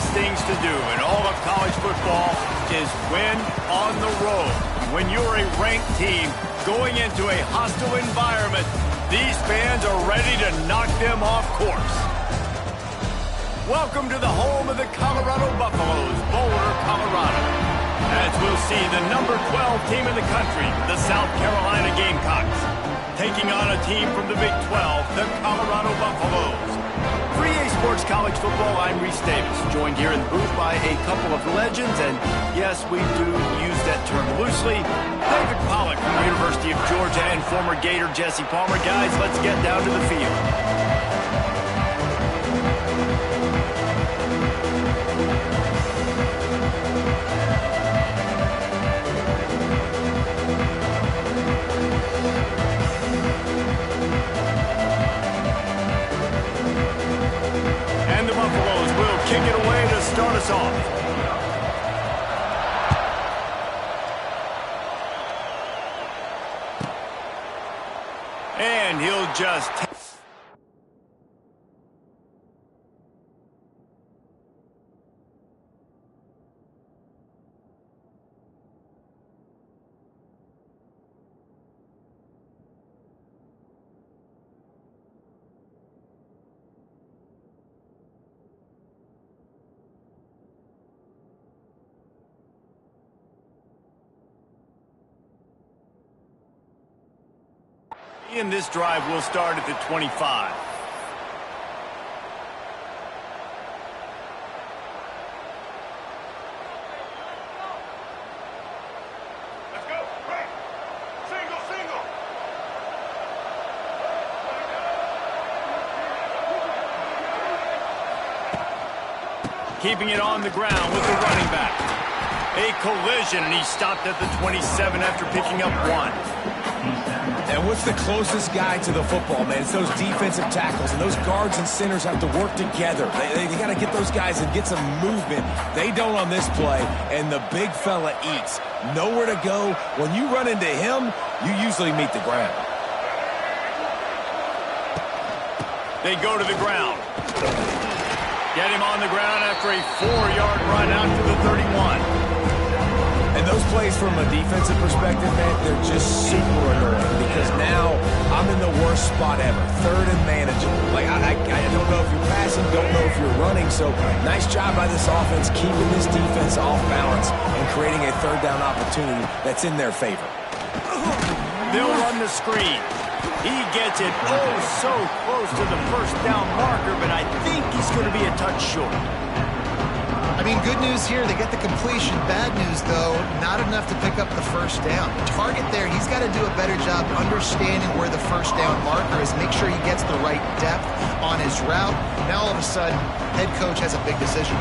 hardest things to do in all of college football is win on the road. When you're a ranked team going into a hostile environment, these fans are ready to knock them off course. Welcome to the home of the Colorado Buffaloes, Boulder, Colorado. As we'll see the number 12 team in the country, the South Carolina Gamecocks, taking on a team from the Big 12, the Colorado Buffaloes. For EA Sports College Football, I'm Reese Davis, joined here in the booth by a couple of legends, and yes, we do use that term loosely. David Pollack from the University of Georgia and former Gator Jesse Palmer. Guys, let's get down to the field. Kick it away to start us off. And he'll just... In this drive, we'll start at the 25. Let's go. Right. Single, single. Keeping it on the ground with the running back. A collision, and he stopped at the 27 after picking up one. And what's the closest guy to the football, man? It's those defensive tackles, and those guards and centers have to work together. They got to get those guys and get some movement. They don't on this play, and the big fella eats. Nowhere to go. When you run into him, you usually meet the ground. They go to the ground. Get him on the ground after a 4-yard run out to the 31. And those plays from a defensive perspective, man, they're just super annoying because now I'm in the worst spot ever, third and manageable. Like, I don't know if you're passing, don't know if you're running, so nice job by this offense keeping this defense off balance and creating a third down opportunity that's in their favor. They'll run the screen. He gets it so close to the first down marker, but I think he's going to be a touch short. I mean, good news here, they get the completion. Bad news, though, not enough to pick up the first down. Target there, he's got to do a better job understanding where the first down marker is, make sure he gets the right depth on his route. Now, all of a sudden, head coach has a big decision.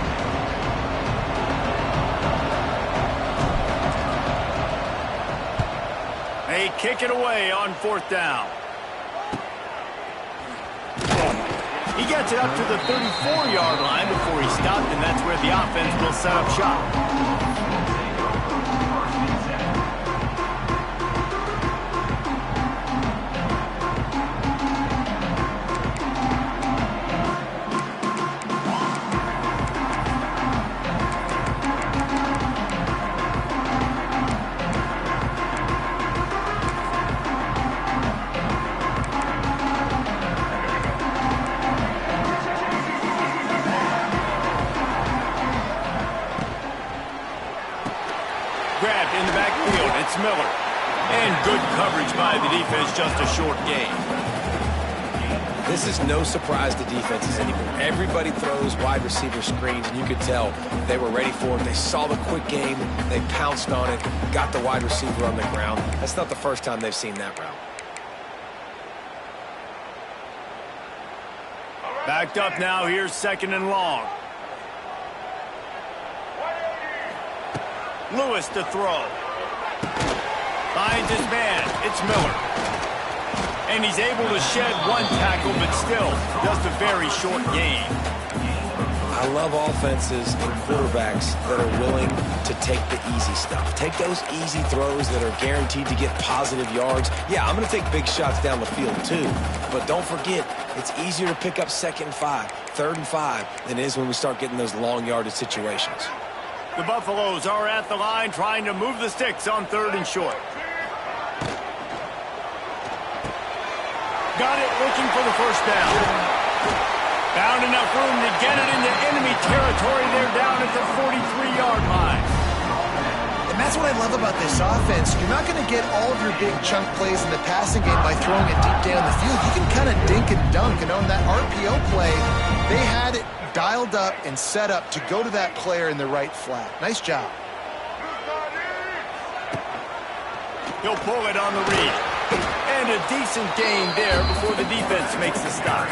They kick it away on 4th down. He gets it up to the 34-yard line before he stopped, and that's where the offense will set up shop. Grabbed in the backfield, it's Miller. And good coverage by the defense, just a short gain. This is no surprise to defenses anymore. Everybody throws wide receiver screens, and you could tell they were ready for it. They saw the quick game, they pounced on it, got the wide receiver on the ground. That's not the first time they've seen that route. Backed up now, here's 2nd and long. Lewis to throw. Finds his man. It's Miller. And he's able to shed one tackle, but still just a very short gain. I love offenses and quarterbacks that are willing to take the easy stuff. Take those easy throws that are guaranteed to get positive yards. Yeah, I'm going to take big shots down the field too, but don't forget, It's easier to pick up 2nd and 5, 3rd and 5 than it is when we start getting those long yardage situations. The Buffaloes are at the line trying to move the sticks on 3rd and short. Got it, looking for the first down. Found enough room to get it into enemy territory. They're down at the 43-yard line. And that's what I love about this offense. You're not going to get all of your big chunk plays in the passing game by throwing it deep down the field. You can kind of dink and dunk. And on that RPO play, they had it dialed up and set up to go to that player in the right flat. Nice job. He'll pull it on the read. And a decent gain there before the defense makes the stop.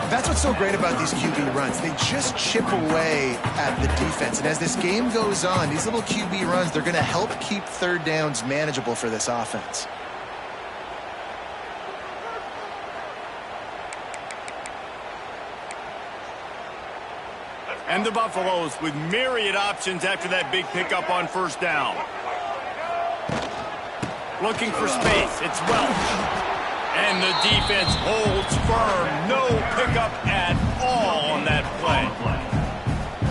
That's what's so great about these QB runs. They just chip away at the defense. And as this game goes on, these little QB runs, they're going to help keep 3rd downs manageable for this offense. And the Buffaloes with myriad options after that big pickup on 1st down. Looking for space. It's Welch. And the defense holds firm. No pickup at all on that play.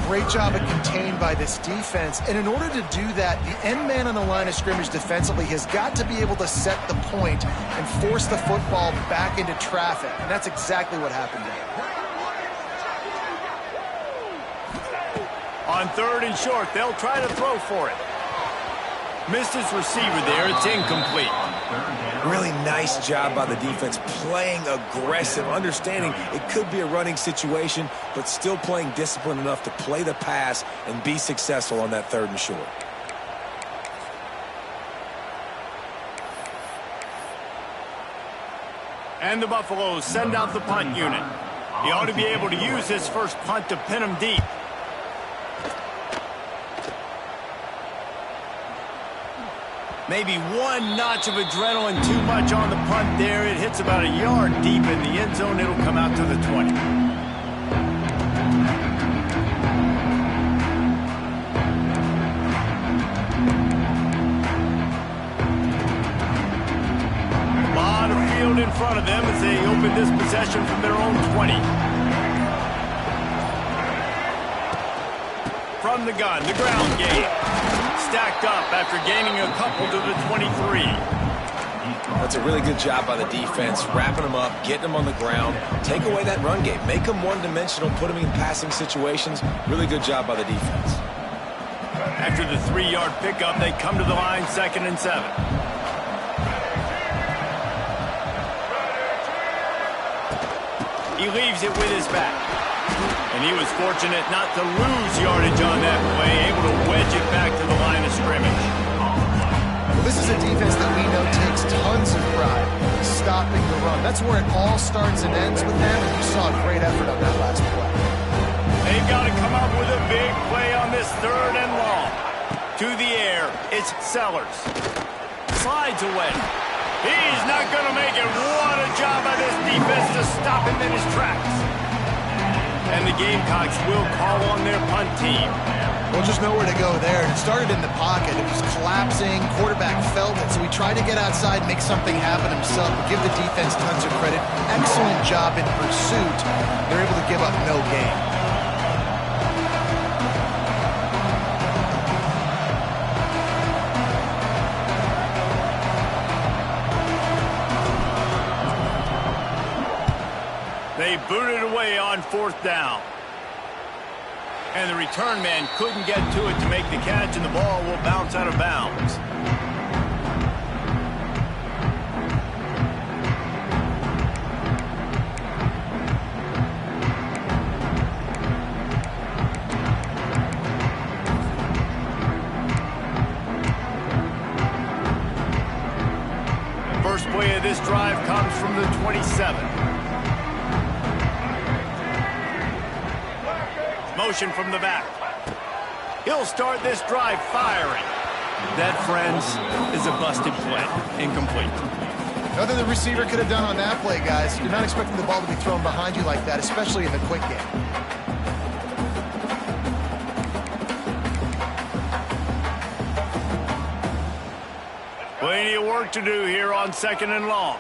Great job of contained by this defense. And in order to do that, the end man on the line of scrimmage defensively has got to be able to set the point and force the football back into traffic. And that's exactly what happened there. On 3rd and short, they'll try to throw for it. Missed his receiver there. It's incomplete. Really nice job by the defense, playing aggressive, understanding it could be a running situation, but still playing disciplined enough to play the pass and be successful on that 3rd and short. And the Buffaloes send out the punt unit. He ought to be able to use his first punt to pin him deep. Maybe one notch of adrenaline too much on the punt there. It hits about a yard deep in the end zone. It'll come out to the 20. A lot of field in front of them as they open this possession from their own 20. From the gun, the ground game. Stacked up after gaining a couple to the 23. That's a really good job by the defense, wrapping them up, getting them on the ground, take away that run game, make them one-dimensional, put them in passing situations. Really good job by the defense. After the 3-yard pickup, they come to the line 2nd and 7. He leaves it with his back. And he was fortunate not to lose yardage on that play, able to wedge it back to the line of scrimmage. Well, this is a defense that we know takes tons of pride stopping the run. That's where it all starts and ends with them, and you saw a great effort on that last play. They've got to come up with a big play on this 3rd and long. To the air, it's Sellers. Slides away. He's not going to make it. What a job by this defense to stop him in his tracks. And the Gamecocks will call on their punt team. Well, just nowhere to go there. It started in the pocket. It was collapsing. Quarterback felt it, so he tried to get outside, make something happen himself. But give the defense tons of credit. Excellent job in pursuit. They're able to give up no gain. They booted away on 4th down. And the return man couldn't get to it to make the catch, and the ball will bounce out of bounds. First play of this drive comes from the 27. Motion from the back. He'll start this drive firing. That, friends, is a busted play. Incomplete. Nothing the receiver could have done on that play, guys. You're not expecting the ball to be thrown behind you like that, especially in the quick game. Plenty of work to do here on 2nd and long.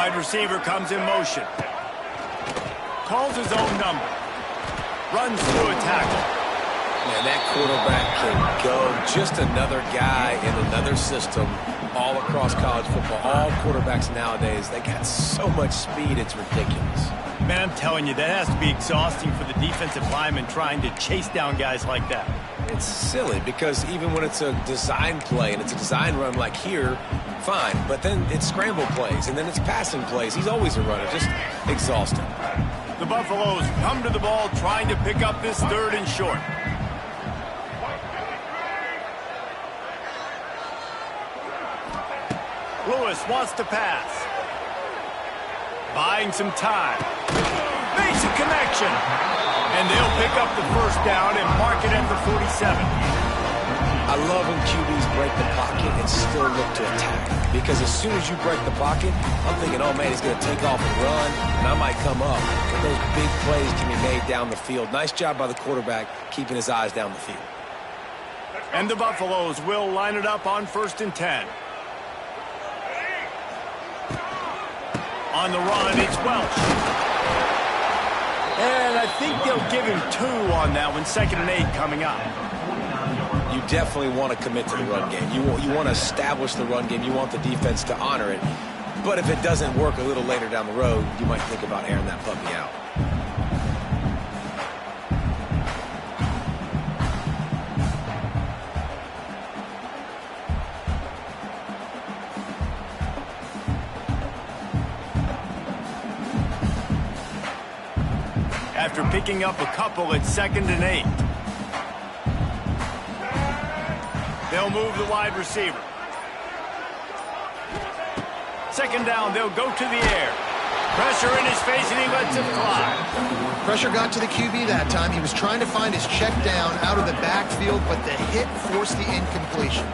Wide receiver comes in motion. Calls his own number. Runs through a tackle. Man, that quarterback can go. Just another guy in another system all across college football. All quarterbacks nowadays, they got so much speed, it's ridiculous. Man, I'm telling you, that has to be exhausting for the defensive lineman trying to chase down guys like that. It's silly because even when it's a design play and it's a design run like here, fine. But then it's scramble plays and then it's passing plays. He's always a runner. Just exhausting. The Buffaloes come to the ball trying to pick up this 3rd and short. Lewis wants to pass. Buying some time. Makes a connection. And they'll pick up the 1st down and mark it at the 47. I love when QBs break the pocket and still look to attack. Because as soon as you break the pocket, I'm thinking, oh man, he's going to take off and run, and I might come up. But those big plays can be made down the field. Nice job by the quarterback keeping his eyes down the field. And the Buffaloes will line it up on 1st and 10. On the run, it's Welch. And I think they'll give him 2 on that one. 2nd and 8 coming up. You definitely want to commit to the run game. You want to establish the run game. You want the defense to honor it. But if it doesn't work a little later down the road, you might think about airing that puppy out. After picking up a couple at 2nd and 8. They'll move the wide receiver. 2nd down, they'll go to the air. Pressure in his face, and he lets it fly. Pressure got to the QB that time. He was trying to find his check down out of the backfield, but the hit forced the incompletion.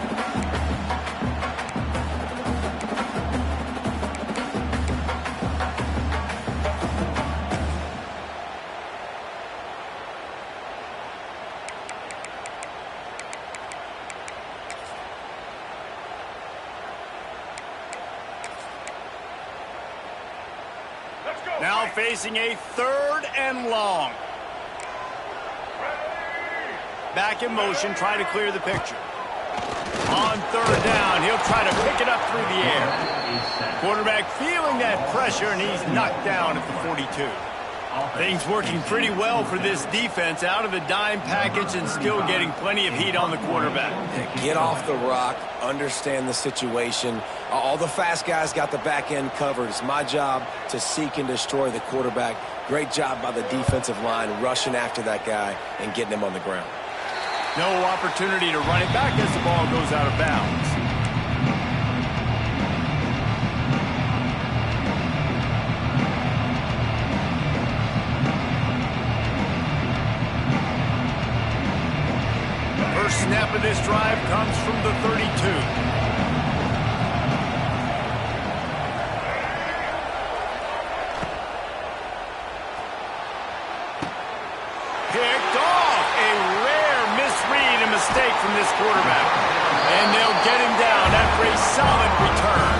Now facing a 3rd and long. Back in motion, trying to clear the picture. On 3rd down, he'll try to pick it up through the air. Quarterback feeling that pressure, and he's knocked down at the 42. Things working pretty well for this defense, out of the dime package and still getting plenty of heat on the quarterback. Get off the rock, understand the situation. All the fast guys got the back end covered. It's my job to seek and destroy the quarterback. Great job by the defensive line rushing after that guy and getting him on the ground. No opportunity to run it back as the ball goes out of bounds. First snap of this drive comes from the 32. Picked off. A rare misread and mistake from this quarterback. And they'll get him down after a solid return.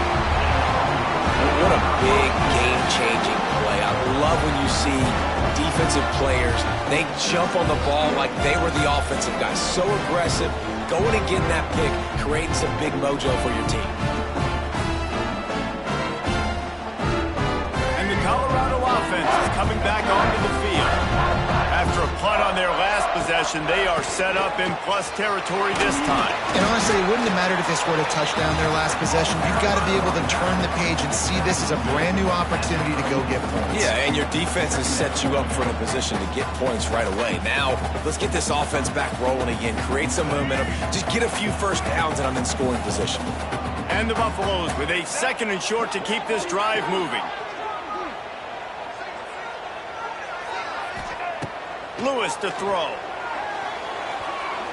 What a big game-changing play. I love when you see defensive players, they jump on the ball like they were the offensive guys. So aggressive, going and getting that pick, creating some big mojo for your team. And the Colorado offense is coming back onto the field. After a punt on their last possession, they are set up in plus territory this time. And honestly, it wouldn't have mattered if they scored a touchdown their last possession. You've got to be able to turn the page and see this as a brand new opportunity to go get points. Yeah, and your defense has set you up for a position to get points right away. Now, let's get this offense back rolling again, create some momentum, just get a few first downs, and I'm in scoring position. And the Buffaloes with a 2nd and short to keep this drive moving. Lewis to throw.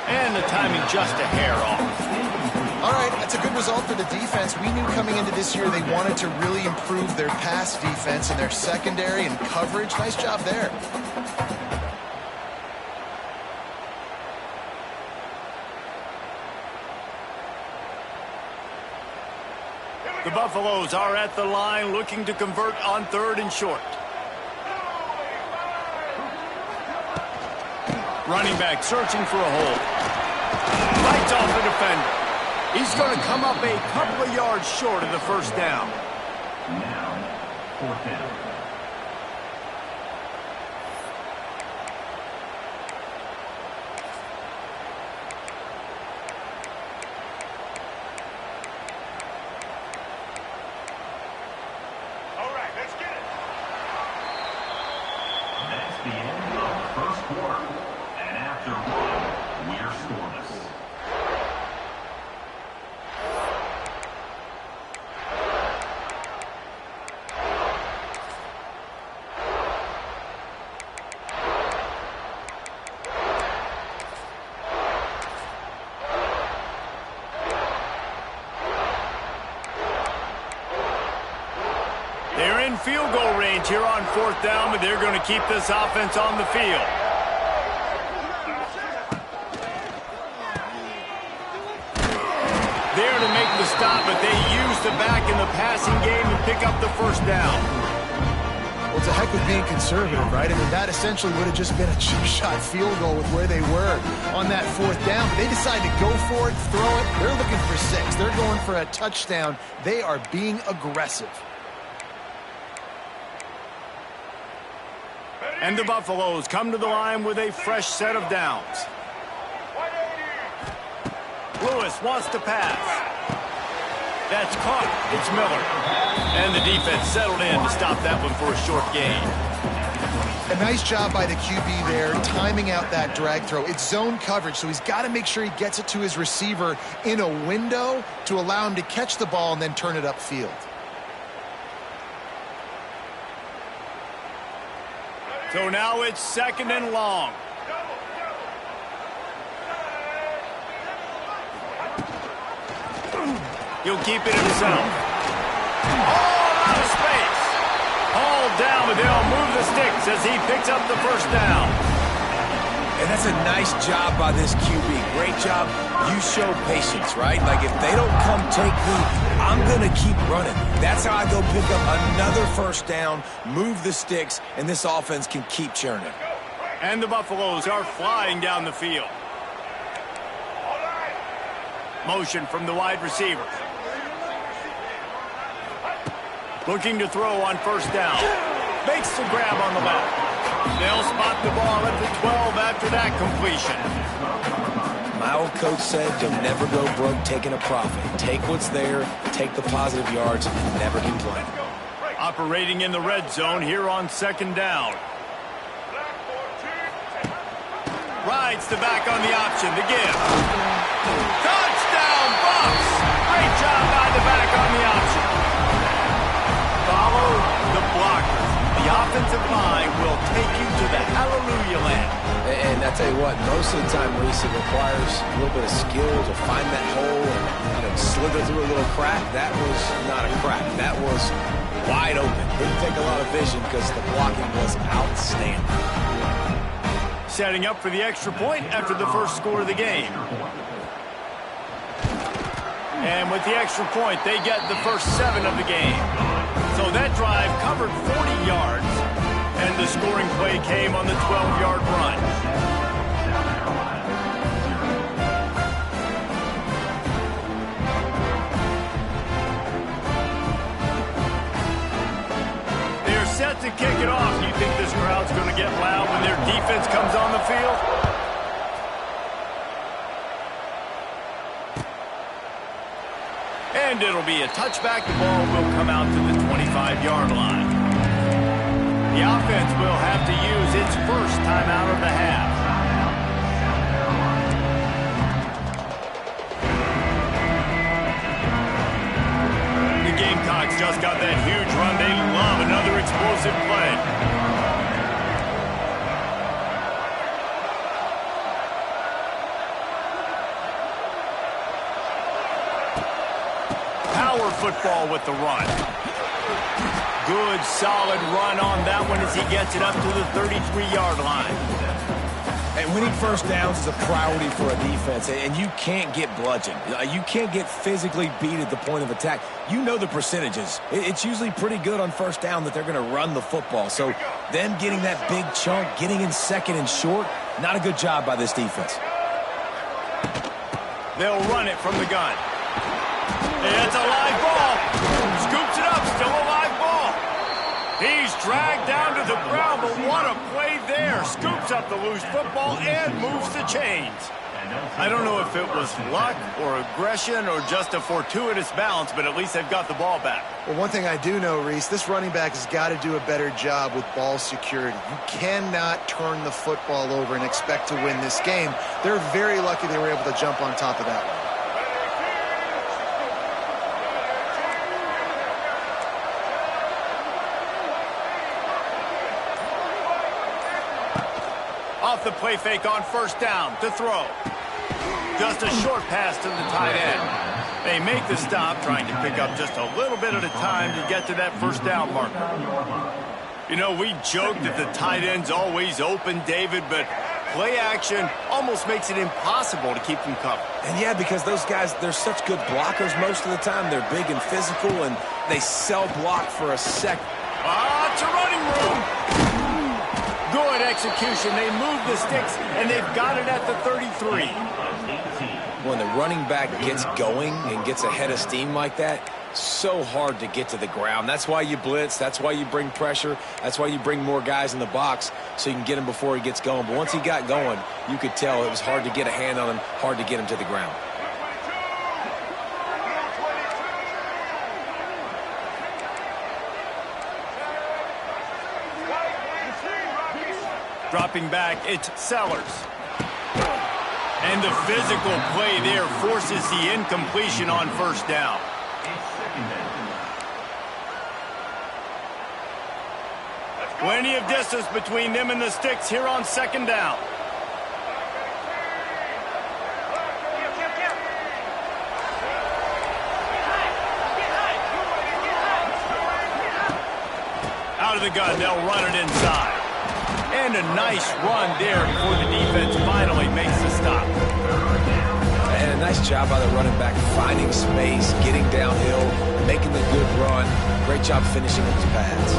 And the timing just a hair off. All right, that's a good result for the defense. We knew coming into this year they wanted to really improve their pass defense and their secondary and coverage. Nice job there. Get The Buffaloes are at the line looking to convert on 3rd and short. Running back searching for a hole. Bites off the defender. He's going to come up a couple of yards short of the first down. Now, 4th down. All right, let's get it. That's the end of the first quarter. And after one, we're scoreless. They're in field goal range here on 4th down, but they're going to keep this offense on the field. There to make the stop, but they use the back in the passing game and pick up the first down. Well, it's a heck of being conservative, right? I mean, that essentially would have just been a cheap shot field goal with where they were on that 4th down. But they decide to go for it, throw it. They're looking for 6. They're going for a touchdown. They are being aggressive. And the Buffaloes come to the line with a fresh set of downs. 180. Lewis wants to pass. That's caught. It's Miller. And the defense settled in to stop that one for a short gain. A nice job by the QB there, timing out that drag throw. It's zone coverage, so he's got to make sure he gets it to his receiver in a window to allow him to catch the ball and then turn it upfield. So now it's 2nd and long. He'll keep it himself. All out of space. Hauled down, but they'll move the sticks as he picks up the first down. And that's a nice job by this QB. Great job. You show patience, right? Like, if they don't come take me, I'm going to keep running. That's how I go pick up another first down, move the sticks, and this offense can keep churning. And the Buffaloes are flying down the field. Motion from the wide receiver. Looking to throw on first down. Makes the grab on the left. They'll spot the ball at the 12 after that completion. My old coach said you'll never go broke taking a profit. Take what's there, take the positive yards, and never complain. Operating in the red zone here on 2nd down. Rides the back on the option to give. Touchdown, Bucks! Great job by the back on the option. Follow the blockers. The offensive line will take you to the hallelujah land. And I tell you what, most of the time, Reese, it requires a little bit of skill to find that hole and slither through a little crack. That was not a crack. That was wide open. Didn't take a lot of vision because the blocking was outstanding. Setting up for the extra point after the first score of the game. And with the extra point, they get the first 7 of the game. So that drive covered 40 yards, and the scoring play came on the 12-yard run. They're set to kick it off. You think this crowd's going to get loud when their defense comes on the field? And it'll be a touchback. The ball will come out to the 25-yard line. The offense will have to use its first timeout of the half. The Gamecocks just got that huge run. They love another explosive play. Football with the run. Good, solid run on that one as he gets it up to the 33-yard line. And winning first downs is a priority for a defense, and you can't get bludgeoned. You can't get physically beat at the point of attack. You know the percentages. It's usually pretty good on first down that they're going to run the football. So them getting that big chunk, getting in second and short, not a good job by this defense. They'll run it from the gun. It's a live ball. Scoops it up, still a live ball. He's dragged down to the ground, but what a play there. Scoops up the loose football and moves the chains. I don't know if it was luck or aggression or just a fortuitous bounce, but at least they've got the ball back. Well, one thing I do know, Reese, this running back has got to do a better job with ball security. You cannot turn the football over and expect to win this game. They're very lucky they were able to jump on top of that one. Off the play fake on first down to throw. Just a short pass to the tight end. They make the stop, trying to pick up just a little bit at a time to get to that first down marker. You know, we joke that the tight end's always open, David, but play action almost makes it impossible to keep them covered. And yeah, because those guys, they're such good blockers most of the time. They're big and physical, and they sell block for a second. It's a running room. Good execution. They move the sticks, and they've got it at the 33. When the running back gets going and gets ahead of steam like that, so hard to get to the ground. That's why you blitz. That's why you bring pressure. That's why you bring more guys in the box so you can get him before he gets going. But once he got going, you could tell it was hard to get a hand on him, hard to get him to the ground. Dropping back, it's Sellers. And the physical play there forces the incompletion on first down. Plenty of distance between them and the sticks here on second down. Out of the gun, they'll run it inside. And a nice run there before the defense finally makes the stop. And a nice job by the running back, finding space, getting downhill, making the good run. Great job finishing with his pads.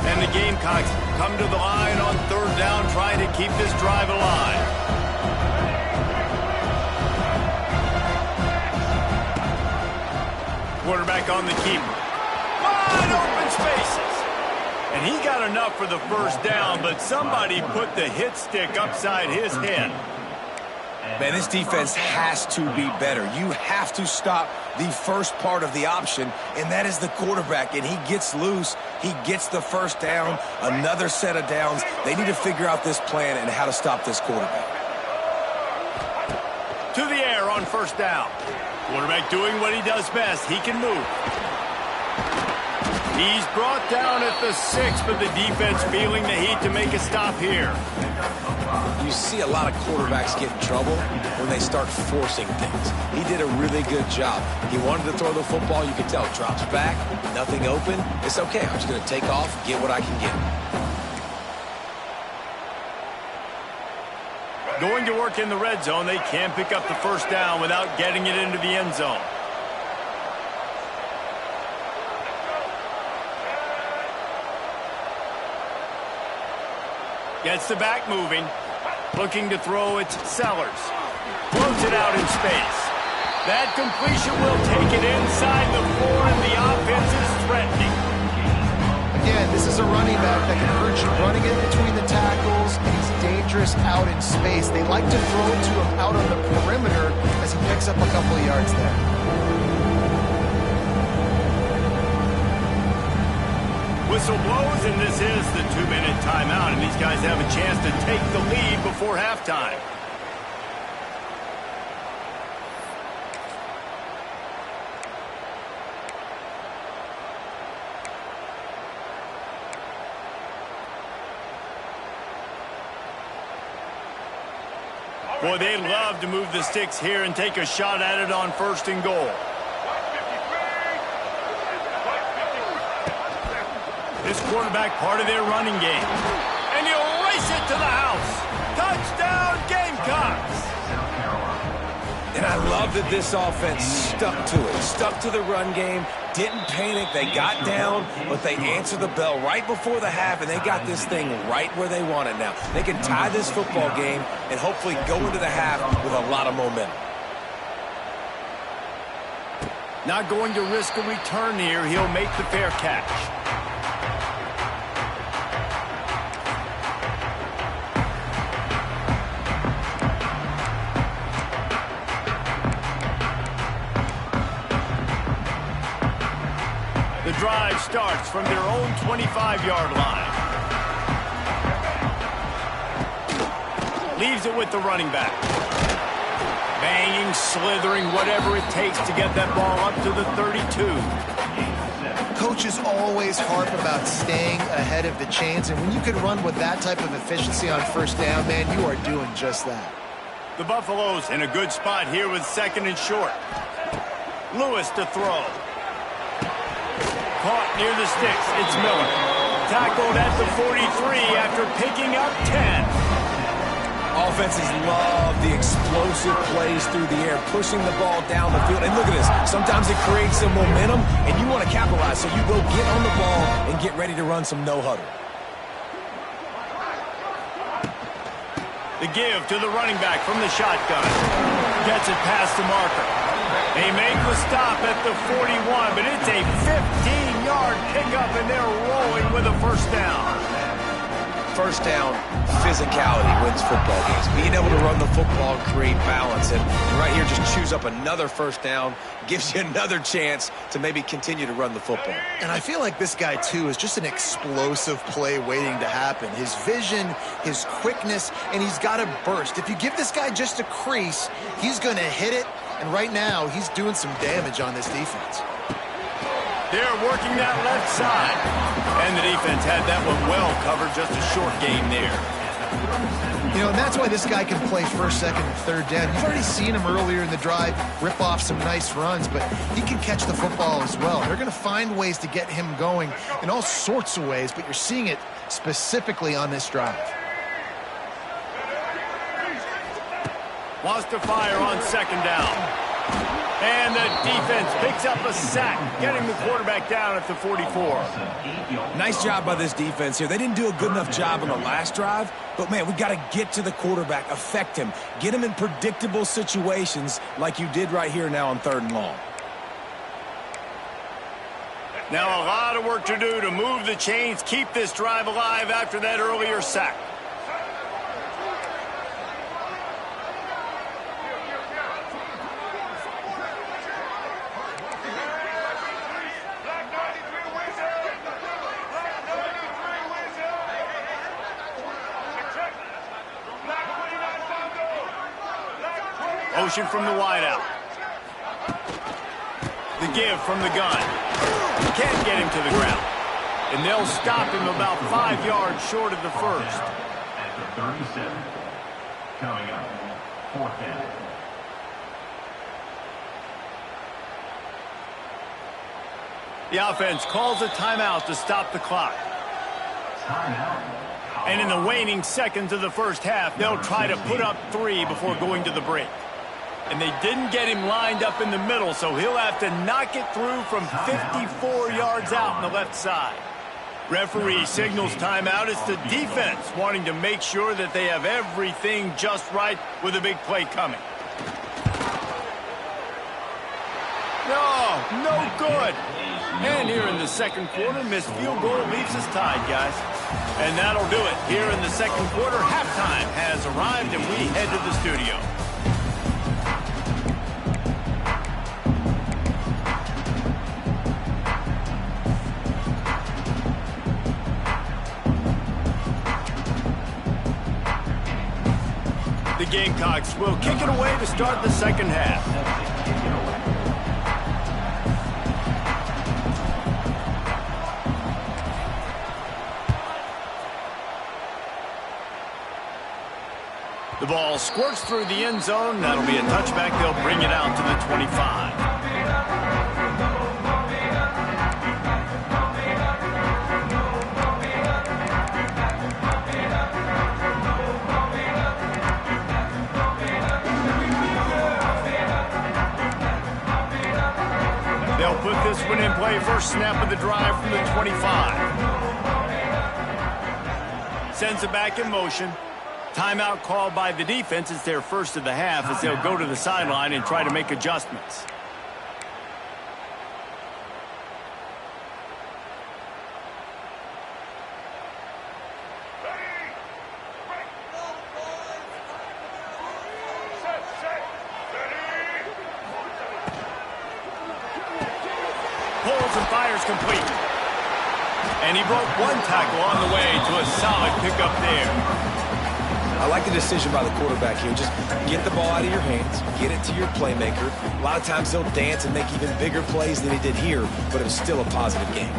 And the Gamecocks come to the line on third down, trying to keep this drive alive. Quarterback on the keeper. Wide open spaces. And he got enough for the first down, but somebody put the hit stick upside his head. Man, this defense has to be better. You have to stop the first part of the option, and that is the quarterback. And he gets loose. He gets the first down, another set of downs. They need to figure out this plan and how to stop this quarterback. To the air on first down. Quarterback doing what he does best. He can move. He's brought down at the 6, but the defense feeling the heat to make a stop here. You see a lot of quarterbacks get in trouble when they start forcing things. He did a really good job. He wanted to throw the football. You could tell. Drops back, nothing open. It's okay. I'm just going to take off, get what I can get. Going to work in the red zone. They can't pick up the first down without getting it into the end zone. Gets the back moving. Looking to throw, it's Sellers. Floats it out in space. That completion will take it inside the 4, and the offense is threatening. Again, this is a running back that can hurt you running in between the tackles, and he's dangerous out in space. They like to throw it to him out on the perimeter as he picks up a couple of yards there. Whistle blows, and this is the 2-minute timeout, and these guys have a chance to take the lead before halftime. Boy, they'd love to move the sticks here and take a shot at it on 1st and goal. This quarterback part of their running game. And he'll race it to the house. Touchdown, Gamecocks! And I love that this offense stuck to it, stuck to the run game, didn't panic. They got down, but they answered the bell right before the half, and they got this thing right where they want it now. They can tie this football game and hopefully go into the half with a lot of momentum. Not going to risk a return here. He'll make the fair catch. The drive starts from their own 25-yard line. Leaves it with the running back. Banging, slithering, whatever it takes to get that ball up to the 32. Coaches always harp about staying ahead of the chains, and when you can run with that type of efficiency on first down, man, you are doing just that. The Buffaloes in a good spot here with 2nd and short. Lewis to throw. Caught near the sticks. It's Miller. Tackled at the 43 after picking up 10. Offenses love the explosive plays through the air, pushing the ball down the field. And look at this. Sometimes it creates some momentum, and you want to capitalize. So you go get on the ball and get ready to run some no-huddle. The give to the running back from the shotgun. Gets it past the marker. They make the stop at the 41, but it's a 15-yard pickup, and they're rolling with a first down. First down, physicality wins football games. Being able to run the football and create balance. And right here, just choose up another first down, gives you another chance to maybe continue to run the football. And I feel like this guy, too, is just an explosive play waiting to happen. His vision, his quickness, and he's got a burst. If you give this guy just a crease, he's going to hit it. And right now, he's doing some damage on this defense. They're working that left side. And the defense had that one well covered, just a short game there. You know, and that's why this guy can play first, second, and third down. You've already seen him earlier in the drive rip off some nice runs, but he can catch the football as well. They're going to find ways to get him going in all sorts of ways, but you're seeing it specifically on this drive. Wants to fire on 2nd down. And the defense picks up a sack, getting the quarterback down at the 44. Nice job by this defense here. They didn't do a good enough job on the last drive, but, man, we got to get to the quarterback, affect him, get him in predictable situations like you did right here now on 3rd and long. Now a lot of work to do to move the chains, keep this drive alive after that earlier sack. Motion from the wideout. The give from the gun. Can't get him to the ground. And they'll stop him about 5 yards short of the first. At the 37. Coming up, 4th down. The offense calls a timeout to stop the clock. Timeout. And in the waning seconds of the first half, they'll try to put up 3 before going to the break. And they didn't get him lined up in the middle, so he'll have to knock it through from 54 yards out on the left side. Referee signals timeout. It's the defense wanting to make sure that they have everything just right with a big play coming. No good. And here in the second quarter, missed field goal leaves us tied, guys. And that'll do it. Here in the second quarter, halftime has arrived, and we head to the studio. The Gamecocks will kick it away to start the second half. The ball squirts through the end zone. That'll be a touchback. They'll bring it out to the 25. They'll put this one in play. First snap of the drive from the 25. Sends it back in motion. Timeout called by the defense. It's their first of the half as they'll go to the sideline and try to make adjustments. Pulls and fires complete. And he broke one tackle on the way to a solid pickup there. I like the decision by the quarterback here. Just get the ball out of your hands, get it to your playmaker. A lot of times he'll dance and make even bigger plays than he did here, but it was still a positive game.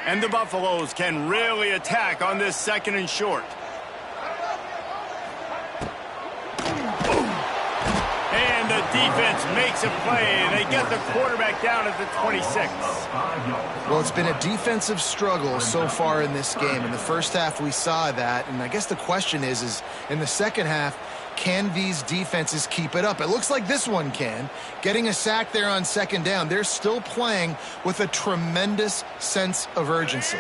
And the Buffaloes can really attack on this second and short. And the defense makes a play. They get the quarterback down at the 26. Well, it's been a defensive struggle so far in this game. In the first half, we saw that. And I guess the question is in the second half, can these defenses keep it up? It looks like this one can. Getting a sack there on second down. They're still playing with a tremendous sense of urgency.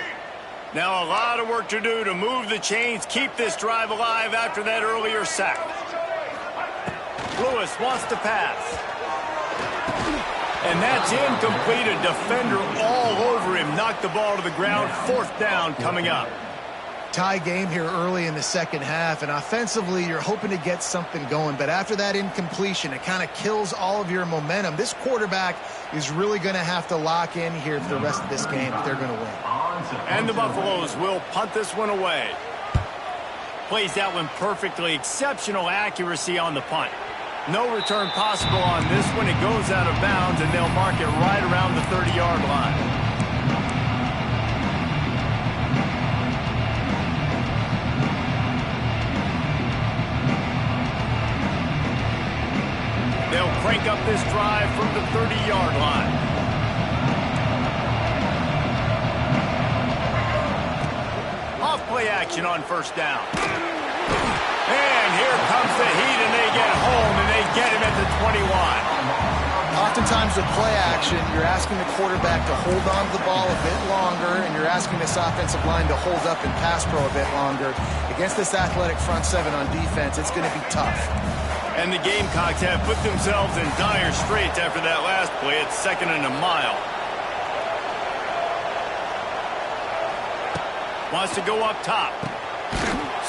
Now a lot of work to do to move the chains, keep this drive alive after that earlier sack. Lewis wants to pass. And that's incomplete. A defender all over him. Knocked the ball to the ground. Fourth down coming up. Tie game here early in the second half, and offensively you're hoping to get something going, but after that incompletion it kind of kills all of your momentum. This quarterback is really going to have to lock in here for the rest of this game if they're going to win. And the Buffaloes will punt this one away. Plays that one perfectly. Exceptional accuracy on the punt. No return possible on this one. It goes out of bounds, and they'll mark it right around the 30-yard line. They'll crank up this drive from the 30-yard line. Off play action on first down. And here comes the heat, and they get home, and they get him at the 21. Oftentimes with play action, you're asking the quarterback to hold on to the ball a bit longer, and you're asking this offensive line to hold up and pass pro a bit longer. Against this athletic front seven on defense, it's going to be tough. And the Gamecocks have put themselves in dire straits after that last play. It's second and a mile. Wants to go up top.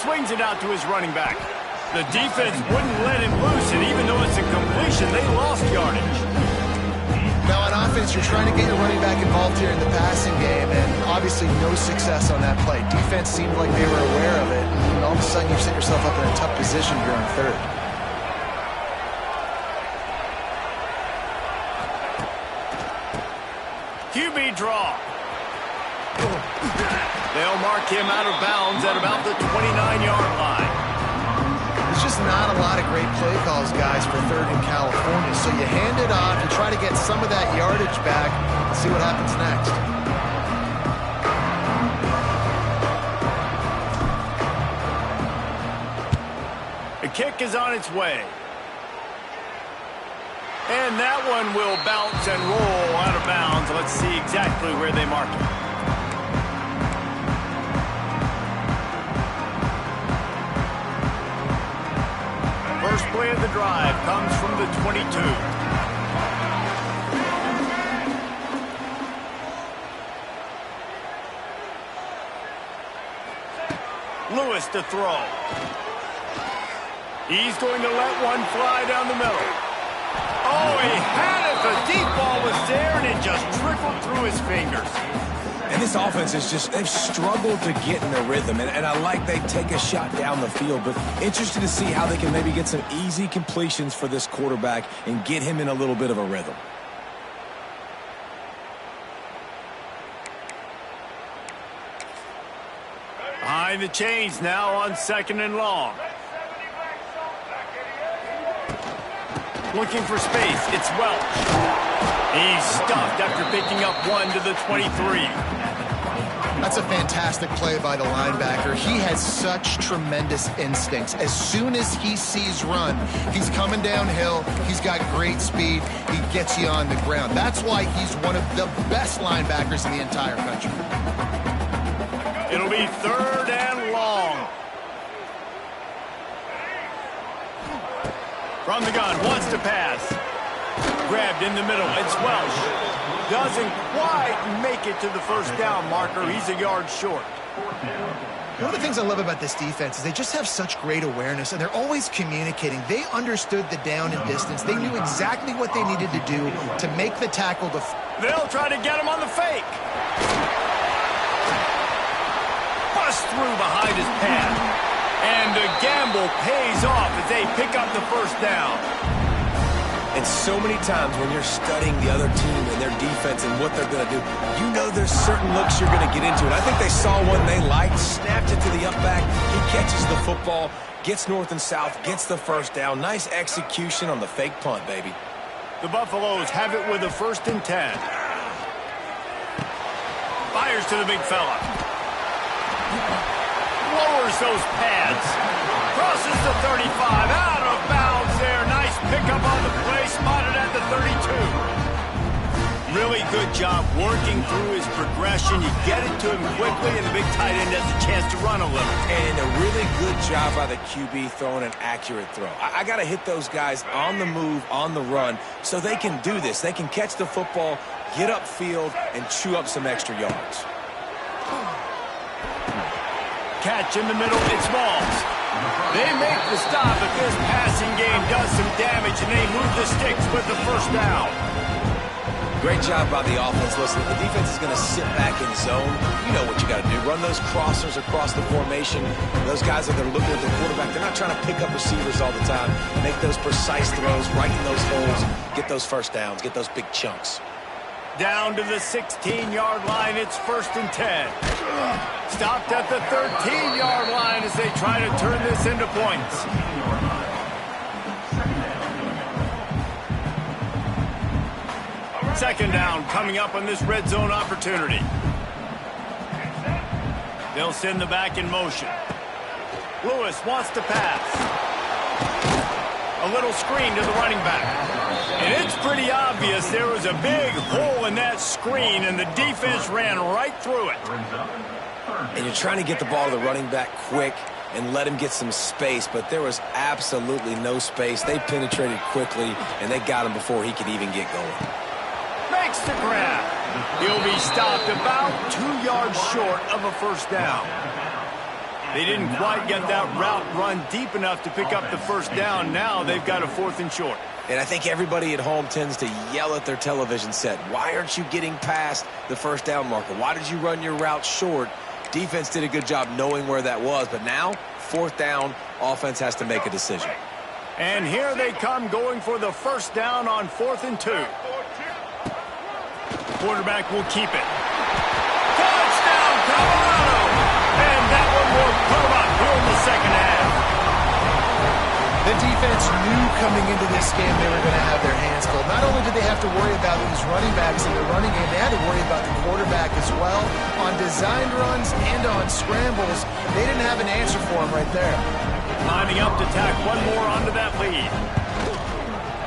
Swings it out to his running back. The defense wouldn't let him loose, and even though it's a completion, they lost yardage. Now on offense, you're trying to get your running back involved here in the passing game, and obviously no success on that play. Defense seemed like they were aware of it, and all of a sudden you set yourself up in a tough position here on third. QB draw. They'll mark him out of bounds at about the 29-yard line. There's just not a lot of great play calls, guys, for third in California. So you hand it off, you try to get some of that yardage back, and see what happens next. The kick is on its way. And that one will bounce and roll out of bounds. Let's see exactly where they mark it. First play of the drive comes from the 22. Lewis to throw. He's going to let one fly down the middle. Oh, he had it. The deep ball was there, and it just trickled through his fingers. And this offense is just, they've struggled to get in a rhythm. And I like they take a shot down the field, but interested to see how they can maybe get some easy completions for this quarterback and get him in a little bit of a rhythm. Behind the chains now on second and long. Looking for space. It's Welch. He's stuffed after picking up 1 to the 23. That's a fantastic play by the linebacker. He has such tremendous instincts. As soon as he sees run, he's coming downhill. He's got great speed. He gets you on the ground. That's why he's one of the best linebackers in the entire country. It'll be 3rd and long. From the gun, wants to pass. Grabbed in the middle. It's Welsh. Doesn't quite make it to the first down marker. He's a yard short. One of the things I love about this defense is they just have such great awareness, and they're always communicating. They understood the down and distance. They knew exactly what they needed to do to make the tackle. They'll try to get him on the fake. Bust through behind his pad. And the gamble pays off as they pick up the first down. And so many times when you're studying the other team and their defense and what they're going to do, you know there's certain looks you're going to get into. And I think they saw one they liked, snapped it to the up back. He catches the football, gets north and south, gets the first down. Nice execution on the fake punt, baby. The Buffaloes have it with a 1st and 10. Fires to the big fella. Lowers those pads. Crosses the 35. Out of bounds there. Nice pickup on the play. Spotted at the 32. Really good job working through his progression. You get it to him quickly, and the big tight end has a chance to run a little. And a really good job by the QB throwing an accurate throw. I got to hit those guys on the move, on the run, so they can do this. They can catch the football, get upfield, and chew up some extra yards. Catch in the middle, it's Smalls. They make the stop, but this passing game does some damage, and they move the sticks with the first down. Great job by the offense. Listen, if the defense is going to sit back in zone, you know what you got to do. Run those crossers across the formation. Those guys that are looking at the quarterback, they're not trying to pick up receivers all the time. Make those precise throws, right in those holes, get those first downs, get those big chunks. Down to the 16-yard line, it's 1st and 10. Stopped at the 13-yard line as they try to turn this into points. Second down coming up on this red zone opportunity. They'll send the back in motion. Lewis wants to pass. A little screen to the running back. And it's pretty obvious there was a big hole in that screen, and the defense ran right through it. And you're trying to get the ball to the running back quick and let him get some space, but there was absolutely no space. They penetrated quickly, and they got him before he could even get going. Makes the grab. He'll be stopped about 2 yards short of a first down. They didn't quite get that route run deep enough to pick up the first down. Now they've got a 4th and short. And I think everybody at home tends to yell at their television set, why aren't you getting past the first down marker? Why did you run your route short? Defense did a good job knowing where that was, but now, 4th down, offense has to make a decision. And here they come going for the first down on 4th and 2. Quarterback will keep it. Touchdown, Colorado! And that one will come up here in the second half. The defense knew coming into this game they were going to have their hands full. Not only did they have to worry about these running backs in the running game, they had to worry about the quarterback as well. On designed runs and on scrambles, they didn't have an answer for him right there. Lining up to tack one more onto that lead.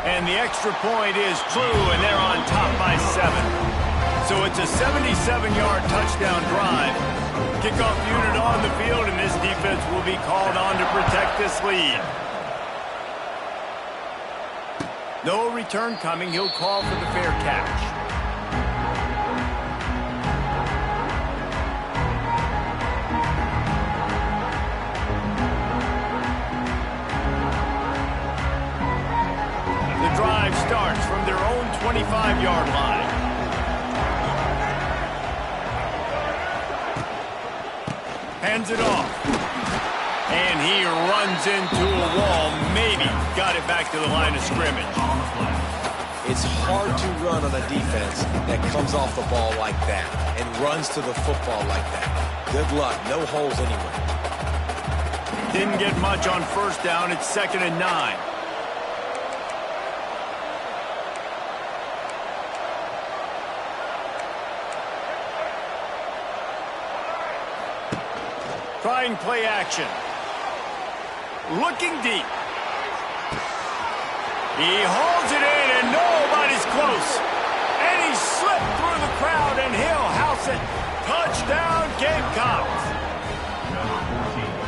And the extra point is true, and they're on top by 7. So it's a 77-yard touchdown drive. Kickoff unit on the field, and this defense will be called on to protect this lead. No return coming. He'll call for the fair catch. The drive starts from their own 25-yard line. Hands it off. And he runs into a wall. Maybe got it back to the line of scrimmage. It's hard to run on a defense that comes off the ball like that and runs to the football like that. Good luck. No holes anywhere. Didn't get much on first down. It's 2nd and 9. Trying play action. Looking deep. He holds it in, and nobody's close. And he slipped through the crowd, and he'll house it. Touchdown, Gamecocks.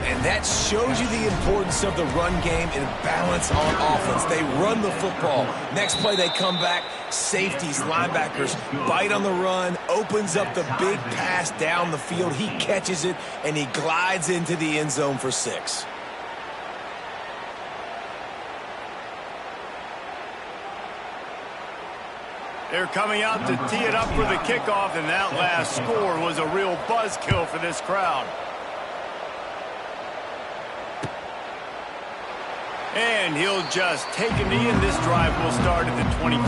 And that shows you the importance of the run game and balance on offense. They run the football. Next play, they come back. Safeties, linebackers, bite on the run, opens up the big pass down the field. He catches it, and he glides into the end zone for 6. They're coming out to tee it up for the kickoff, and that last score was a real buzzkill for this crowd. And he'll just take a knee, and this drive will start at the 25.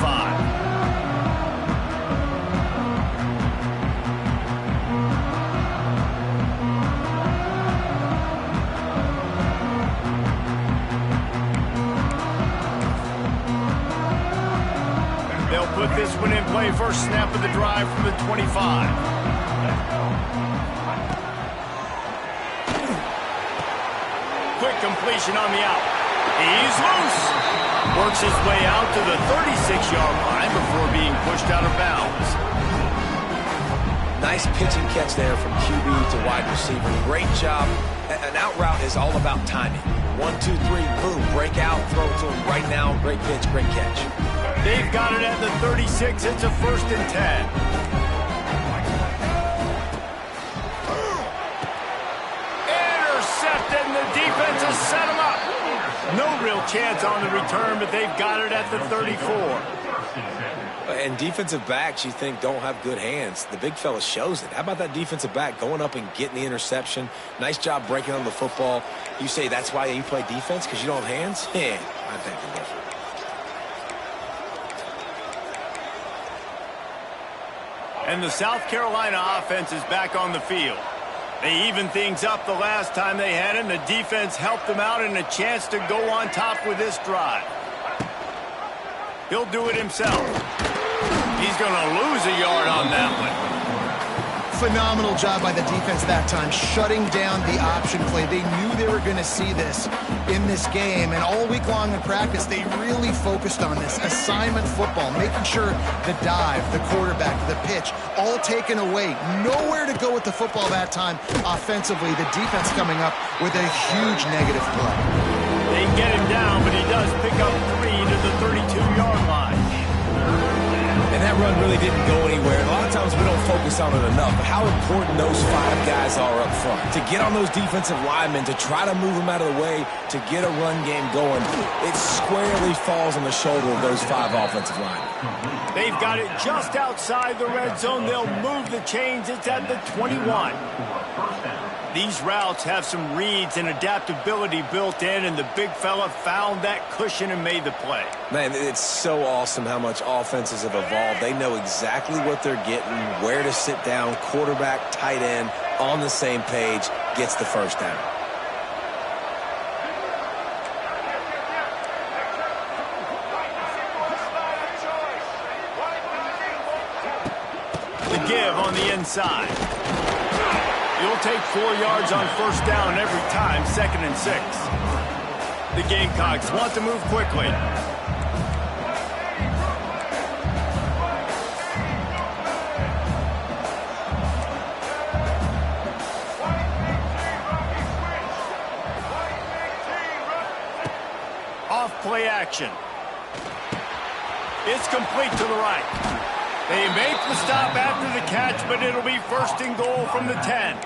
They'll put this one in play. First snap of the drive from the 25. Quick completion on the out. He's loose. Works his way out to the 36-yard line before being pushed out of bounds. Nice pitch and catch there from QB to wide receiver. Great job. An out route is all about timing. 1, 2, 3, boom, break out, throw it to him right now. Great pitch, great catch. They've got it at the 36. It's a 1st and 10. Intercepted, and the defense has set him up. No real chance on the return, but they've got it at the 34. And defensive backs, you think, don't have good hands. The big fella shows it. How about that defensive back going up and getting the interception? Nice job breaking on the football. You say that's why you play defense, because you don't have hands? Yeah, I think you're different. And the South Carolina offense is back on the field. They evened things up the last time they had it, and the defense helped them out and a chance to go on top with this drive. He'll do it himself. He's going to lose a yard on that one. Phenomenal job by the defense that time, shutting down the option play. They knew they were going to see this in this game, and all week long in practice, they really focused on this assignment football, making sure the dive, the quarterback, the pitch, all taken away. Nowhere to go with the football that time offensively. The defense coming up with a huge negative play. They get him down, but he does pick up 3 to the 32-yard line. And that run really didn't go anywhere. A lot of times we don't focus on it enough, but how important those 5 guys are up front. To get on those defensive linemen, to try to move them out of the way, to get a run game going, it squarely falls on the shoulder of those 5 offensive linemen. They've got it just outside the red zone. They'll move the chains. It's at the 21. These routes have some reads and adaptability built in, and the big fella found that cushion and made the play. Man, it's so awesome how much offenses have evolved. They know exactly what they're getting, where to sit down, quarterback, tight end, on the same page, gets the first down. The give on the inside. You'll take 4 yards on first down every time, 2nd and 6. The Gamecocks want to move quickly. Off play action. It's complete to the right. They make the stop after the catch, but it'll be 1st and goal from the 10.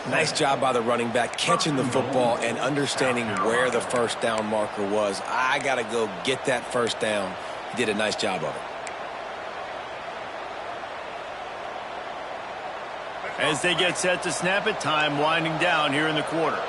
Nice job by the running back, catching the football and understanding where the first down marker was. I got to go get that first down. He did a nice job of it. As they get set to snap it, time winding down here in the quarter.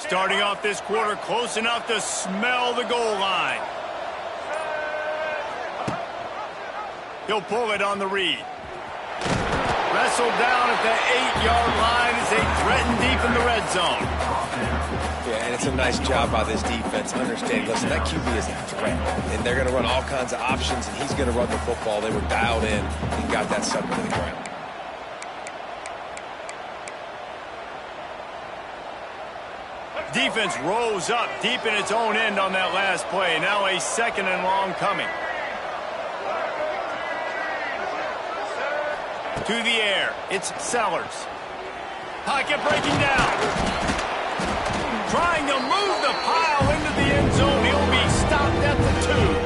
Starting off this quarter close enough to smell the goal line. He'll pull it on the read. Wrestled down at the 8-yard line as they threaten deep in the red zone. Yeah, and it's a nice job by this defense. Understand, listen, that QB is a threat. And they're going to run all kinds of options, and he's going to run the football. They were dialed in and got that sucker to the ground. Defense rose up deep in its own end on that last play. Now a 2nd and long coming. To the air. It's Sellers. Pocket breaking down. Trying to move the pile into the end zone. He'll be stopped at the 2.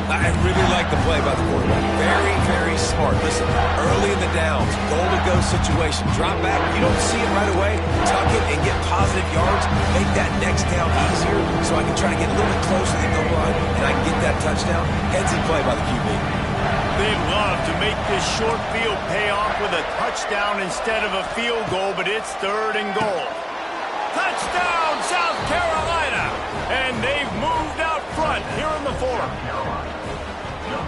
I really like the play by the quarterback. Very, very smart. Listen, early in the downs, goal-to-go situation. Drop back, you don't see it right away. Tuck it and get positive yards. Make that next down easier so I can try to get a little bit closer to the goal line and I can get that touchdown. Headsy play by the QB. They love to make this short field pay off with a touchdown instead of a field goal, but it's 3rd and goal. Touchdown, South Carolina! And they've moved out front here in the 4th.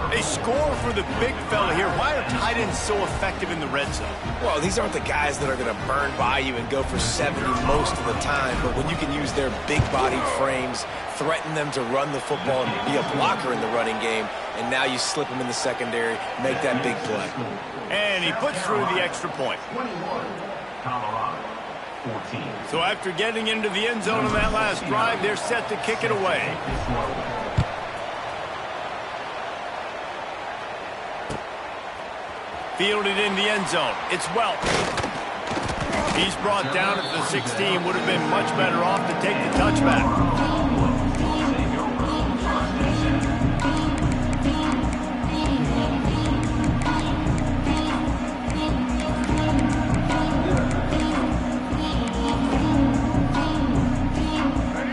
They score for the big fella here. Why are tight ends so effective in the red zone? Well, these aren't the guys that are going to burn by you and go for 70 most of the time, but when you can use their big-bodied frames, threaten them to run the football and be a blocker in the running game, and now you slip them in the secondary, make that big play. And he puts through the extra point. 21, Colorado, 14. So after getting into the end zone on that last drive, they're set to kick it away. Fielded in the end zone. It's Welch. He's brought down at the 16. Would have been much better off to take the touchback.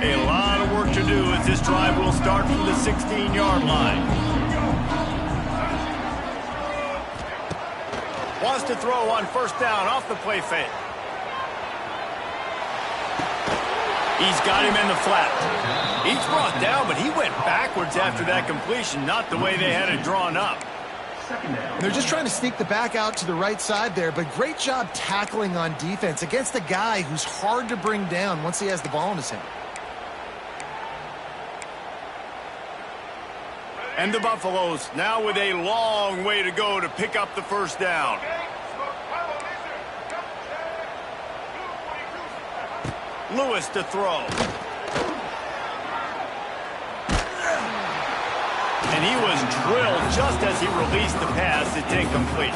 A lot of work to do as this drive will start from the 16-yard line. Wants to throw on 1st down off the play fake. He's got him in the flat. He's brought down, but he went backwards after that completion, not the way they had it drawn up. They're just trying to sneak the back out to the right side there, but great job tackling on defense against a guy who's hard to bring down once he has the ball in his hand. And the Buffaloes now with a long way to go to pick up the 1st down. Lewis to throw. And he was drilled just as he released the pass. It's incomplete.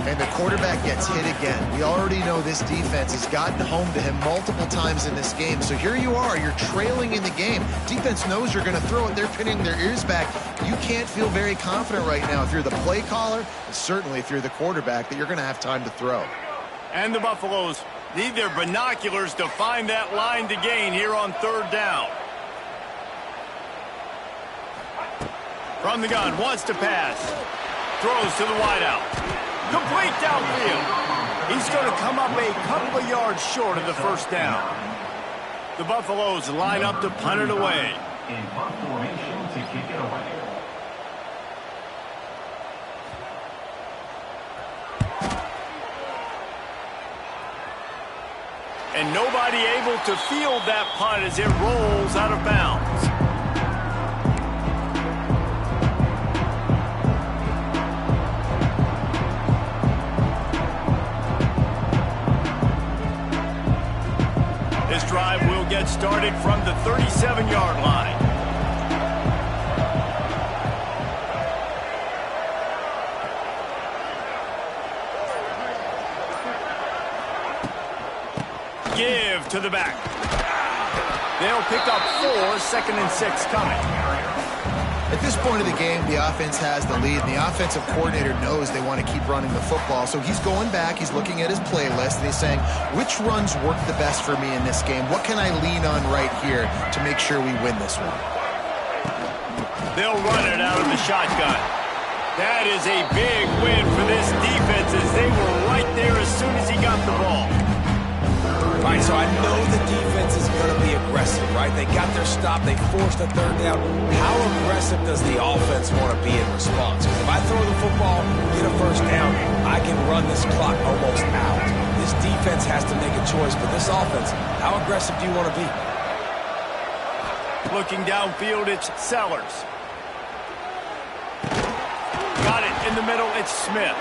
And the quarterback gets hit again. We already know this defense has gotten home to him multiple times in this game. So here you are, you're trailing in the game. Defense knows you're going to throw it. They're pinning their ears back. You can't feel very confident right now if you're the play caller, and certainly if you're the quarterback, that you're going to have time to throw. And the Buffaloes need their binoculars to find that line to gain here on 3rd down. From the gun, wants to pass. Throws to the wideout. Complete downfield. He's going to come up a couple of yards short of the 1st down. The Buffaloes line up to punt it away. In punt formation to kick it away. And nobody able to field that punt as it rolls out of bounds. This drive will get started from the 37-yard line. Give to the back. They'll pick up 4, 2nd and 6 coming. At this point of the game, the offense has the lead, and the offensive coordinator knows they want to keep running the football. So he's going back, he's looking at his playlist, and he's saying, which runs work the best for me in this game? What can I lean on right here to make sure we win this one? They'll run it out of the shotgun. That is a big win for this defense as they were right there as soon as he got the ball. All right, so I know the defense is going to be aggressive, right? They got their stop. They forced a third down. How aggressive does the offense want to be in response? Because if I throw the football, get a first down, I can run this clock almost out. This defense has to make a choice, but this offense, how aggressive do you want to be? Looking downfield, it's Sellers. Got it in the middle, it's Smith.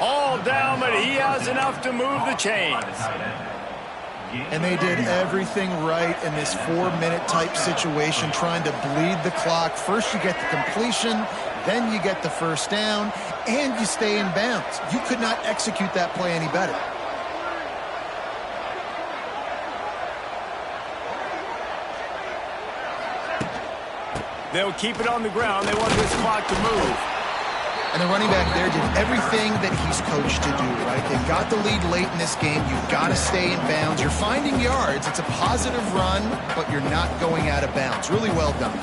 All down, but he has enough to move the chains. And they did everything right in this 4-minute type situation, trying to bleed the clock. First you get the completion, then you get the first down, and you stay in bounds. You could not execute that play any better. They'll keep it on the ground. They want this clock to move. And the running back there did everything that he's coached to do, right? They got the lead late in this game. You've got to stay in bounds. You're finding yards. It's a positive run, but you're not going out of bounds. Really well done.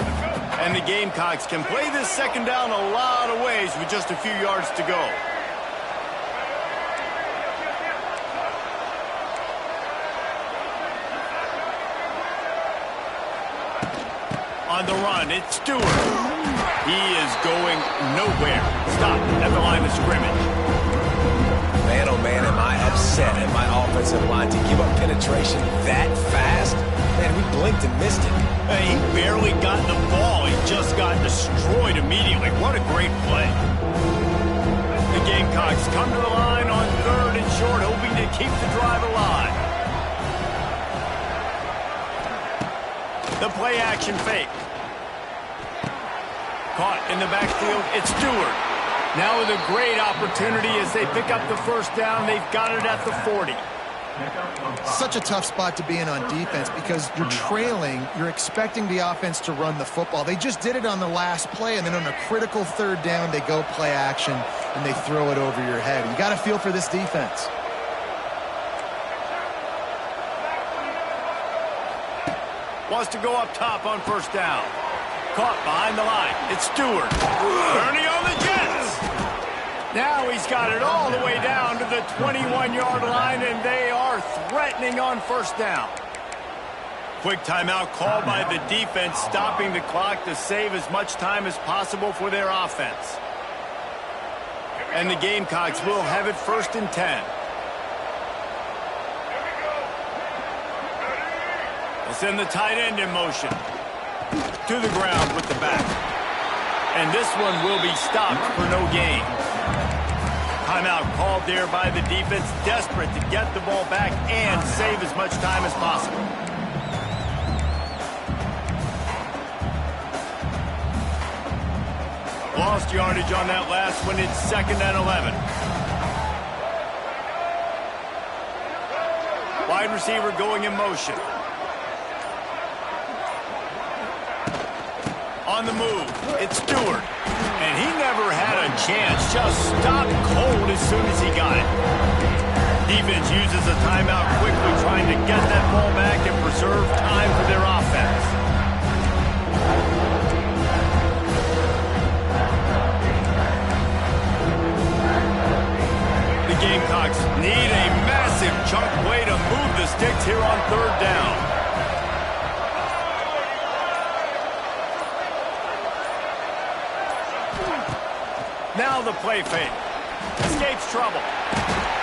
And the Gamecocks can play this second down a lot of ways with just a few yards to go. On the run, it's Stewart. He is going nowhere. Stop at the line of scrimmage. Man, oh man, am I upset at my offensive line to give up penetration that fast? Man, we blinked and missed it. Hey, he barely got the ball. He just got destroyed immediately. What a great play. The Gamecocks come to the line on 3rd and short, hoping to keep the drive alive. The play action fake. Caught in the backfield, it's Stewart. Now with a great opportunity as they pick up the first down. They've got it at the 40. Such a tough spot to be in on defense because you're trailing. You're expecting the offense to run the football. They just did it on the last play, and then on a critical 3rd down, they go play action, and they throw it over your head. You got to feel for this defense. Wants to go up top on first down. Caught behind the line. It's Stewart. Ernie on the Jets. Now he's got it all the way down to the 21-yard line, and they are threatening on first down. Quick timeout called by the defense, stopping the clock to save as much time as possible for their offense. And the Gamecocks will have it 1st and 10. They'll send the tight end in motion. To the ground with the back. And this one will be stopped for no gain. Timeout called there by the defense, desperate to get the ball back and save as much time as possible. Lost yardage on that last one. It's 2nd and 11. Wide receiver going in motion. On the move, it's Stewart. And he never had a chance. Just stopped cold as soon as he got it. Defense uses a timeout quickly, trying to get that ball back and preserve time for their offense. The Gamecocks need a massive chunk play to move the sticks here on 3rd down. Now the play fake. Escapes trouble.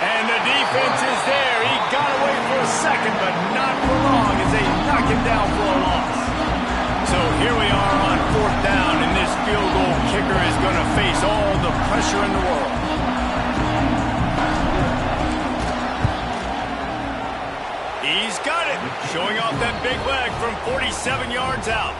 And the defense is there. He got away for a second, but not for long as they knock him down for a loss. So here we are on 4th down, and this field goal kicker is going to face all the pressure in the world. He's got it. Showing off that big leg from 47 yards out.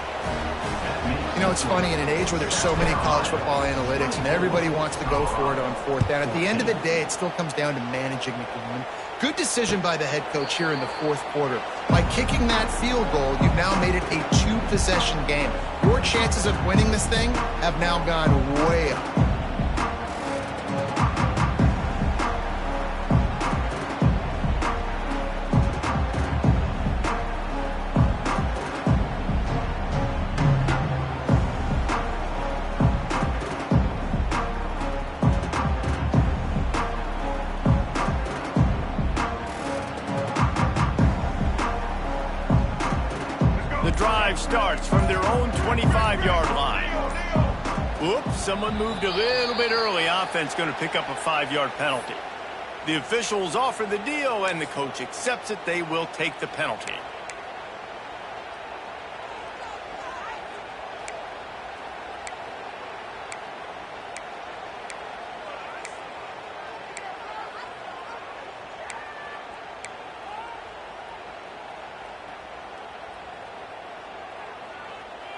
You know, it's funny, in an age where there's so many college football analytics and everybody wants to go for it on 4th down, at the end of the day, it still comes down to managing the game. Good decision by the head coach here in the 4th quarter. By kicking that field goal, you've now made it a 2-possession game. Your chances of winning this thing have now gone way up. drive starts from their own 25-yard line. Oops, someone moved a little bit early. Offense going to pick up a 5-yard penalty. The officials offer the deal, and the coach accepts it. They will take the penalty.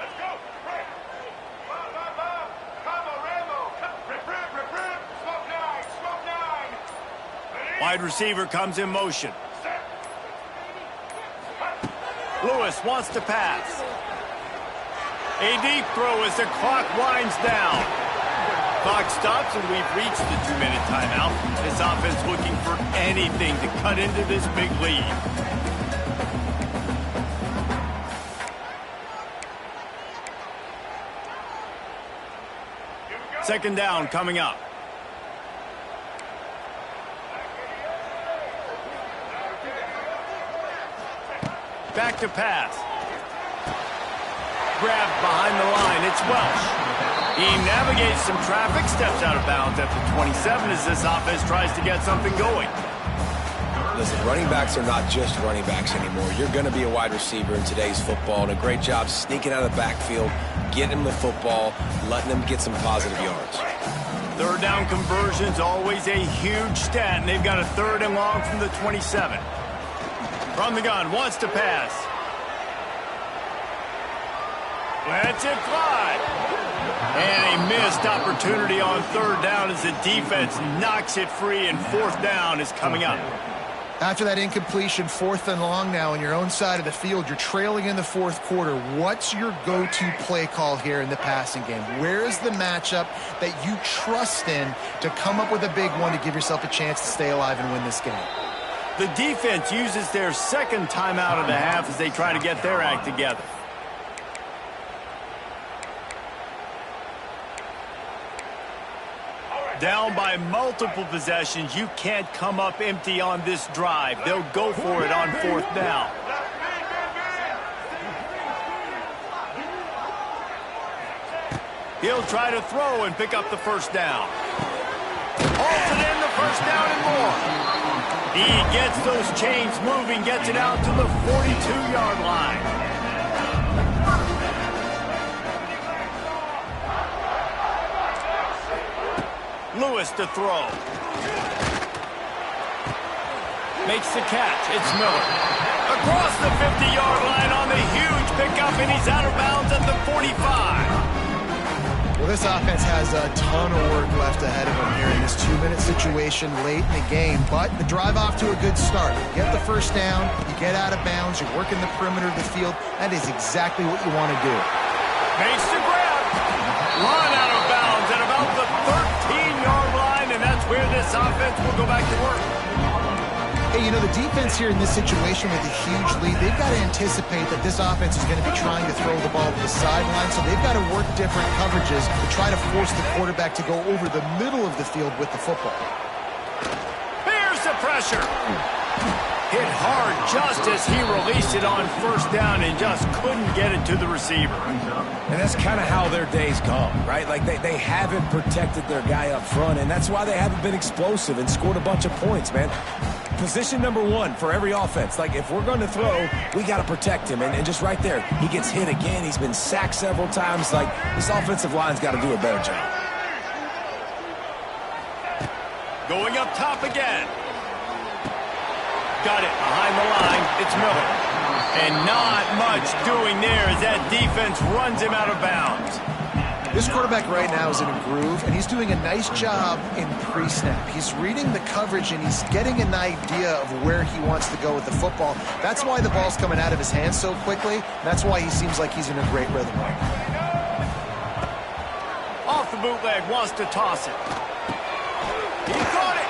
Let's go. Rip. Bob. Combo, Rambo. Rip. Smoke nine. Ready? Wide receiver comes in motion. Set. Lewis wants to pass. A deep throw as the clock winds down. Clock stops, and we've reached the 2-minute timeout. This offense looking for anything to cut into this big lead. Second down coming up. Back to pass. Grabbed behind the line. It's Welsh. He navigates some traffic, steps out of bounds at the 27 as this offense tries to get something going. Listen, running backs are not just running backs anymore. You're going to be a wide receiver in today's football, and a great job sneaking out of the backfield, getting him the football, letting him get some positive yards. Third down conversion's always a huge stat, and they've got a 3rd and long from the 27. From the gun, wants to pass. Lets it fly. And a missed opportunity on 3rd down as the defense knocks it free, and 4th down is coming up. After that incompletion, 4th and long now on your own side of the field, you're trailing in the 4th quarter. What's your go-to play call here in the passing game? Where is the matchup that you trust in to come up with a big one to give yourself a chance to stay alive and win this game? The defense uses their second timeout of the half as they try to get their act together. Down by multiple possessions, you can't come up empty on this drive. They'll go for it on 4th down. He'll try to throw and pick up the 1st down. Holds it in, the 1st down and more. He gets those chains moving, gets it out to the 42-yard line. Lewis to throw. Makes the catch. It's Miller. Across the 50-yard line on the huge pickup, and he's out of bounds at the 45. Well, this offense has a ton of work left ahead of them here in this 2-minute situation late in the game, but the drive off to a good start. You get the 1st down, you get out of bounds, you're working the perimeter of the field. That is exactly what you want to do. Makes the grab. Run out of bounds at about the 13-yard line, and that's where this offense will go back to work. Hey, you know, the defense here in this situation with a huge lead, they've got to anticipate that this offense is going to be trying to throw the ball to the sideline, so they've got to work different coverages to try to force the quarterback to go over the middle of the field with the football. Here's the pressure. Hit hard just as he released it on 1st down and just couldn't get it to the receiver. And that's kind of how their days come, right? Like they haven't protected their guy up front, and that's why they haven't been explosive and scored a bunch of points, man. Position number 1 for every offense. Like, if we're going to throw, we got to protect him. And just right there, he gets hit again. He's been sacked several times. Like, this offensive line's got to do a better job. Going up top again. Got it behind the line. It's Miller. And not much doing there as that defense runs him out of bounds. This quarterback right now is in a groove, and he's doing a nice job in pre-snap. He's reading the coverage, and he's getting an idea of where he wants to go with the football. That's why the ball's coming out of his hands so quickly. That's why he seems like he's in a great rhythm right now. Off the bootleg, wants to toss it. He caught it.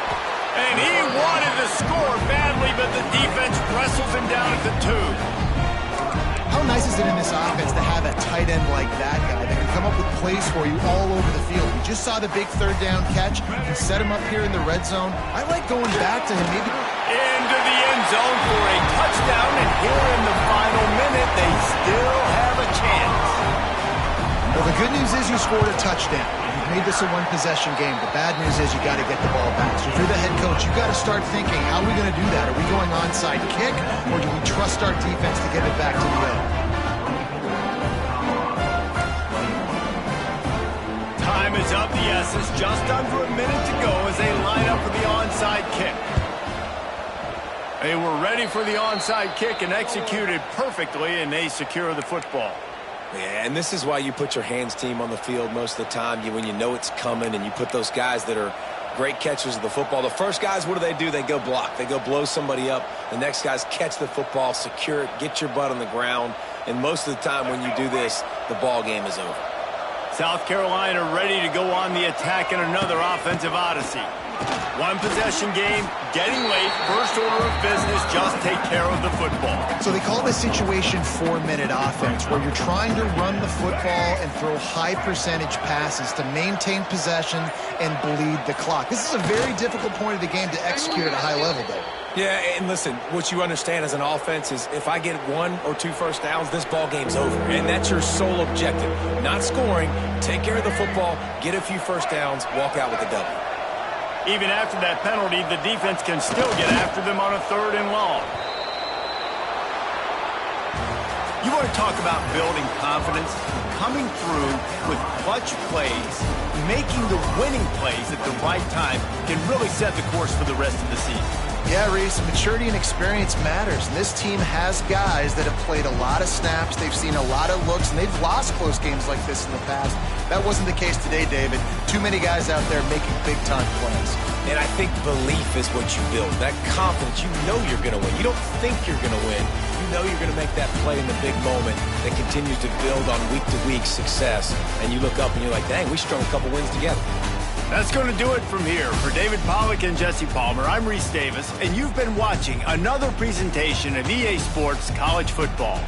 And he wanted to score badly, but the defense wrestles him down at the 2. How nice is it in this offense to have a tight end like that guy that can come up with plays for you all over the field? We just saw the big 3rd down catch. You can set him up here in the red zone. I like going back to him maybe. Into the end zone for a touchdown, and here in the final minute, they still have a chance. Well, the good news is you scored a touchdown. You've made this a one-possession game. The bad news is you got to get the ball back. So if you're the head coach, you got to start thinking, how are we going to do that? Are we going onside kick, or do we trust our defense to get it back to the O? Time is of the essence. Just under a minute to go as they line up for the onside kick. They were ready for the onside kick and executed perfectly, and they secure the football. Yeah, and this is why you put your hands team on the field most of the time. When you know it's coming, and you put those guys that are great catchers of the football. The first guys, what do? They go block. They go blow somebody up. The next guys catch the football, secure it, get your butt on the ground. And most of the time when you do this, the ball game is over. South Carolina ready to go on the attack in another offensive odyssey. One possession game, getting late, first order of business, just take care of the football. So they call this situation 4-minute offense, where you're trying to run the football and throw high percentage passes to maintain possession and bleed the clock. This is a very difficult point of the game to execute at a high level, though. Yeah, and listen, what you understand as an offense is if I get 1 or 2 first downs, this ball game's over. And that's your sole objective. Not scoring, take care of the football, get a few first downs, walk out with a W. Even after that penalty, the defense can still get after them on a 3rd and long. You want to talk about building confidence? Coming through with clutch plays, making the winning plays at the right time can really set the course for the rest of the season. Yeah, Reese, maturity and experience matters. And this team has guys that have played a lot of snaps. They've seen a lot of looks, and they've lost close games like this in the past. That wasn't the case today, David. Too many guys out there making big-time plays. And I think belief is what you build. That confidence, you know you're going to win. You don't think you're going to win. You know you're going to make that play in the big moment that continues to build on week-to-week success. And you look up and you're like, dang, we strung a couple wins together. That's going to do it from here. For David Pollack and Jesse Palmer, I'm Reese Davis, and you've been watching another presentation of EA Sports College Football.